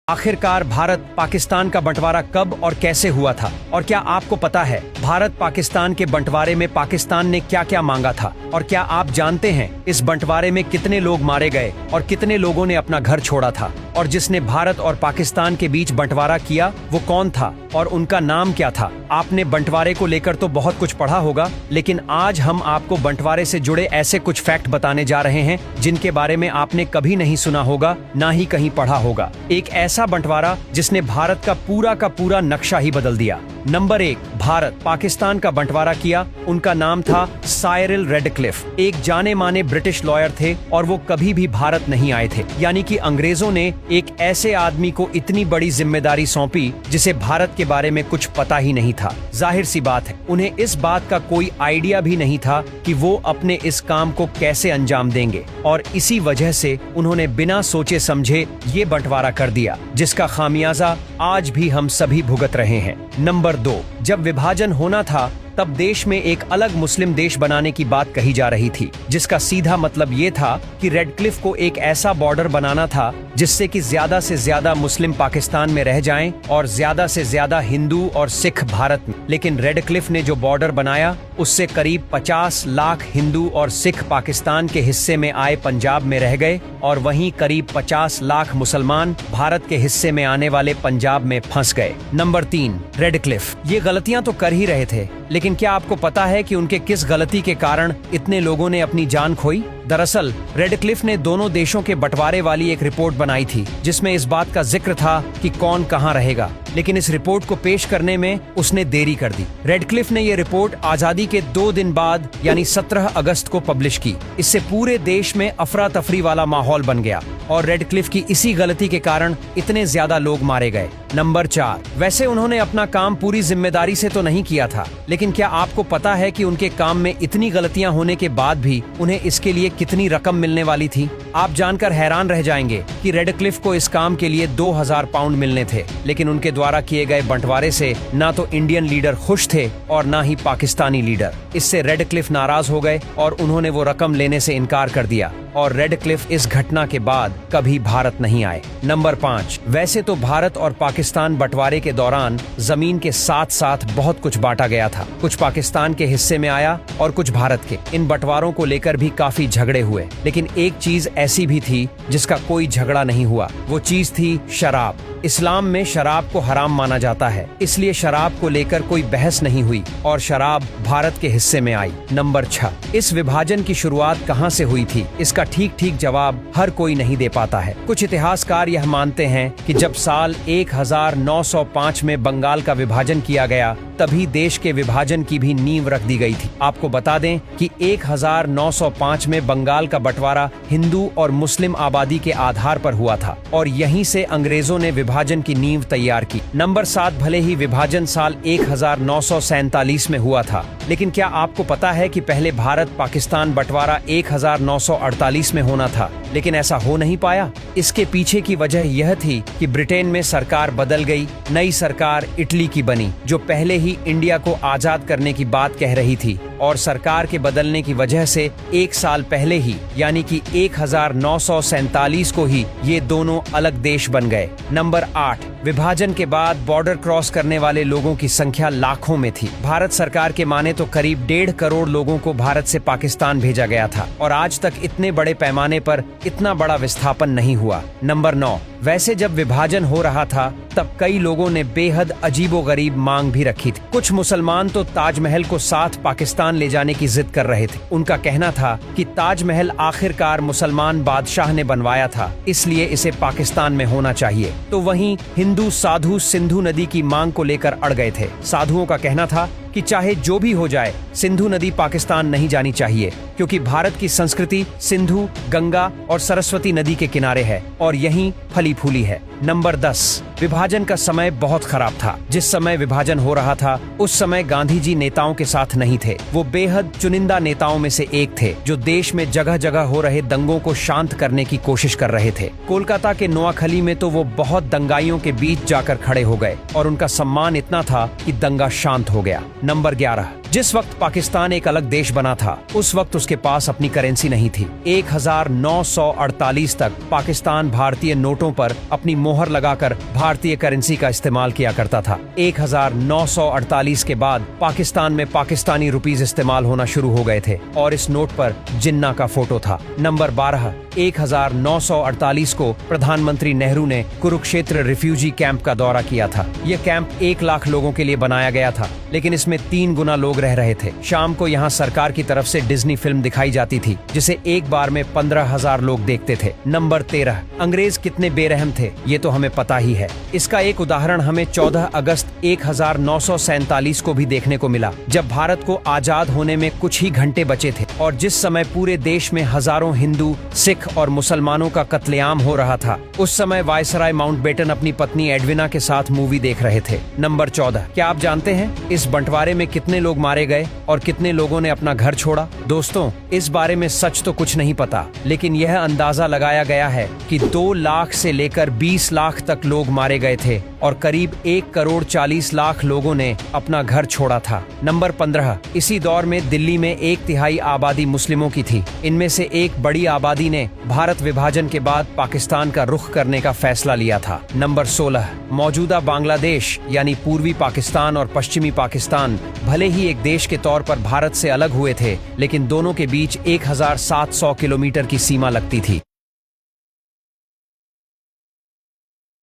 आखिरकार भारत पाकिस्तान का बंटवारा कब और कैसे हुआ था, और क्या आपको पता है भारत पाकिस्तान के बंटवारे में पाकिस्तान ने क्या क्या मांगा था, और क्या आप जानते हैं इस बंटवारे में कितने लोग मारे गए और कितने लोगों ने अपना घर छोड़ा था, और जिसने भारत और पाकिस्तान के बीच बंटवारा किया वो कौन था और उनका नाम क्या था। आपने बंटवारे को लेकर तो बहुत कुछ पढ़ा होगा, लेकिन आज हम आपको बंटवारे से जुड़े ऐसे कुछ फैक्ट बताने जा रहे हैं जिनके बारे में आपने कभी नहीं सुना होगा, ना ही कहीं पढ़ा होगा। एक ऐसा बंटवारा जिसने भारत का पूरा नक्शा ही बदल दिया। नंबर 1, भारत पाकिस्तान का बंटवारा किया, उनका नाम था साइरिल रेडक्लिफ। एक जाने माने ब्रिटिश लॉयर थे और वो कभी भी भारत नहीं आए थे, यानी कि अंग्रेजों ने एक ऐसे आदमी को इतनी बड़ी जिम्मेदारी सौंपी जिसे भारत के बारे में कुछ पता ही नहीं था। जाहिर सी बात है उन्हें इस बात का कोई आइडिया भी नहीं था कि वो अपने इस काम को कैसे अंजाम देंगे, और इसी वजह से उन्होंने बिना सोचे समझे ये बंटवारा कर दिया, जिसका खामियाजा आज भी हम सभी भुगत रहे हैं। नंबर 2, जब विभाजन होना था तब देश में एक अलग मुस्लिम देश बनाने की बात कही जा रही थी, जिसका सीधा मतलब ये था कि रेडक्लिफ को एक ऐसा बॉर्डर बनाना था जिससे कि ज्यादा से ज्यादा मुस्लिम पाकिस्तान में रह जाएं और ज्यादा से ज्यादा हिंदू और सिख भारत में। लेकिन रेडक्लिफ ने जो बॉर्डर बनाया उससे करीब 50 लाख हिंदू और सिख पाकिस्तान के हिस्से में आए पंजाब में रह गए, और वहीं करीब 50 लाख मुसलमान भारत के हिस्से में आने वाले पंजाब में फंस गए। नंबर 3, रेडक्लिफ ये गलतियां तो कर ही रहे थे, लेकिन क्या आपको पता है कि उनके किस गलती के कारण इतने लोगों ने अपनी जान खोई? दरअसल रेडक्लिफ ने दोनों देशों के बंटवारे वाली एक रिपोर्ट बनाई थी जिसमें इस बात का जिक्र था कि कौन कहां रहेगा, लेकिन इस रिपोर्ट को पेश करने में उसने देरी कर दी। रेडक्लिफ ने ये रिपोर्ट आजादी के 2 दिन बाद यानी 17 अगस्त को पब्लिश की। इससे पूरे देश में अफरा तफरी वाला माहौल बन गया और रेडक्लिफ की इसी गलती के कारण इतने ज्यादा लोग मारे गए। नंबर 4, वैसे उन्होंने अपना काम पूरी जिम्मेदारी से तो नहीं किया था, लेकिन क्या आपको पता है कि उनके काम में इतनी गलतियां होने के बाद भी उन्हें इसके लिए कितनी रकम मिलने वाली थी? आप जानकर हैरान रह जाएंगे कि रेडक्लिफ को इस काम के लिए 2000 पाउंड मिलने थे, लेकिन उनके द्वारा किए गए बंटवारे से ना तो इंडियन लीडर खुश थे और ना ही पाकिस्तानी लीडर। इससे रेडक्लिफ नाराज हो गए और उन्होंने वो रकम लेने से इनकार कर दिया, और रेडक्लिफ इस घटना के बाद कभी भारत नहीं आए। नंबर 5, वैसे तो भारत और पाकिस्तान बंटवारे के दौरान जमीन के साथ साथ बहुत कुछ बांटा गया था। कुछ पाकिस्तान के हिस्से में आया और कुछ भारत के। इन बंटवारों को लेकर भी काफी झगड़े हुए, लेकिन एक चीज ऐसी भी थी जिसका कोई झगड़ा नहीं हुआ। वो चीज थी शराब। इस्लाम में शराब को हराम माना जाता है, इसलिए शराब को लेकर कोई बहस नहीं हुई और शराब भारत के हिस्से में आई। नंबर 6, इस विभाजन की शुरुआत कहां से हुई थी? इसका ठीक जवाब हर कोई नहीं दे पाता है। कुछ इतिहासकार यह मानते हैं कि जब साल 1905 में बंगाल का विभाजन किया गया तभी देश के विभाजन की भी नींव रख दी गई थी। आपको बता दें कि 1905 में बंगाल का बंटवारा हिंदू और मुस्लिम आबादी के आधार पर हुआ था, और यहीं से अंग्रेजों ने विभाजन की नींव तैयार की। नंबर 7, भले ही विभाजन साल 1947 में हुआ था, लेकिन क्या आपको पता है कि पहले भारत पाकिस्तान बंटवारा 1948 में होना था, लेकिन ऐसा हो नहीं पाया? इसके पीछे की वजह यह थी कि ब्रिटेन में सरकार बदल गई, नई सरकार इटली की बनी जो पहले ही इंडिया को आजाद करने की बात कह रही थी, और सरकार के बदलने की वजह से 1 साल पहले ही यानी कि 1947 को ही ये दोनों अलग देश बन गए। नंबर 8, विभाजन के बाद बॉर्डर क्रॉस करने वाले लोगों की संख्या लाखों में थी। भारत सरकार के माने तो करीब 1.5 करोड़ लोगों को भारत से पाकिस्तान भेजा गया था, और आज तक इतने बड़े पैमाने पर इतना बड़ा विस्थापन नहीं हुआ। नंबर 9, वैसे जब विभाजन हो रहा था तब कई लोगों ने बेहद अजीबोगरीब मांग भी रखी थी। कुछ मुसलमान तो ताजमहल को साथ पाकिस्तान ले जाने की जिद कर रहे थे। उनका कहना था कि ताजमहल आखिरकार मुसलमान बादशाह ने बनवाया था, इसलिए इसे पाकिस्तान में होना चाहिए। तो वहीं हिंदू साधु सिंधु नदी की मांग को लेकर अड़ गए थे। साधुओं का कहना था कि चाहे जो भी हो जाए सिंधु नदी पाकिस्तान नहीं जानी चाहिए, क्योंकि भारत की संस्कृति सिंधु, गंगा और सरस्वती नदी के किनारे है और यहीं फली फूली है। नंबर 10, विभाजन का समय बहुत खराब था। जिस समय विभाजन हो रहा था उस समय गांधी जी नेताओं के साथ नहीं थे। वो बेहद चुनिंदा नेताओं में से एक थे जो देश में जगह जगह हो रहे दंगों को शांत करने की कोशिश कर रहे थे। कोलकाता के नोआखली में तो वो बहुत दंगाइयों के बीच जाकर खड़े हो गए और उनका सम्मान इतना था कि दंगा शांत हो गया। नंबर 11, जिस वक्त पाकिस्तान एक अलग देश बना था उस वक्त उसके पास अपनी करेंसी नहीं थी। 1948 तक पाकिस्तान भारतीय नोटों पर अपनी मोहर लगाकर भारतीय करेंसी का इस्तेमाल किया करता था। 1948 के बाद पाकिस्तान में पाकिस्तानी रुपीस इस्तेमाल होना शुरू हो गए थे और इस नोट पर जिन्ना का फोटो था। नंबर 12, 1948 को प्रधानमंत्री नेहरू ने कुरुक्षेत्र रिफ्यूजी कैंप का दौरा किया था। यह कैंप 1 लाख लोगों के लिए बनाया गया था, लेकिन इसमें 3 गुना लोग रह रहे थे। शाम को यहाँ सरकार की तरफ से डिज्नी फिल्म दिखाई जाती थी, जिसे एक बार में 15,000 लोग देखते थे। नंबर 13, अंग्रेज कितने बेरहम थे ये तो हमें पता ही है। इसका एक उदाहरण हमें 14 अगस्त 1947 को भी देखने को मिला, जब भारत को आजाद होने में कुछ ही घंटे बचे थे और जिस समय पूरे देश में हजारों हिंदू, सिख और मुसलमानों का कत्लेआम हो रहा था। उस समय वायसराय माउंटबेटन अपनी पत्नी एडविना के साथ मूवी देख रहे थे। नंबर 14, क्या आप जानते हैं इस बंटवारे में कितने लोग मारे गए और कितने लोगों ने अपना घर छोड़ा? दोस्तों, इस बारे में सच तो कुछ नहीं पता, लेकिन यह अंदाजा लगाया गया है कि 2 लाख से लेकर 20 लाख तक लोग मारे गए थे और करीब 1 करोड़ 40 लाख लोगों ने अपना घर छोड़ा था। नंबर 15, इसी दौर में दिल्ली में 1/3 आबादी मुस्लिमों की थी। इनमें से एक बड़ी आबादी ने भारत विभाजन के बाद पाकिस्तान का रुख करने का फैसला लिया था। नंबर 16, मौजूदा बांग्लादेश यानी पूर्वी पाकिस्तान और पश्चिमी पाकिस्तान भले ही एक देश के तौर पर भारत से अलग हुए थे, लेकिन दोनों के बीच 1700 किलोमीटर की सीमा लगती थी।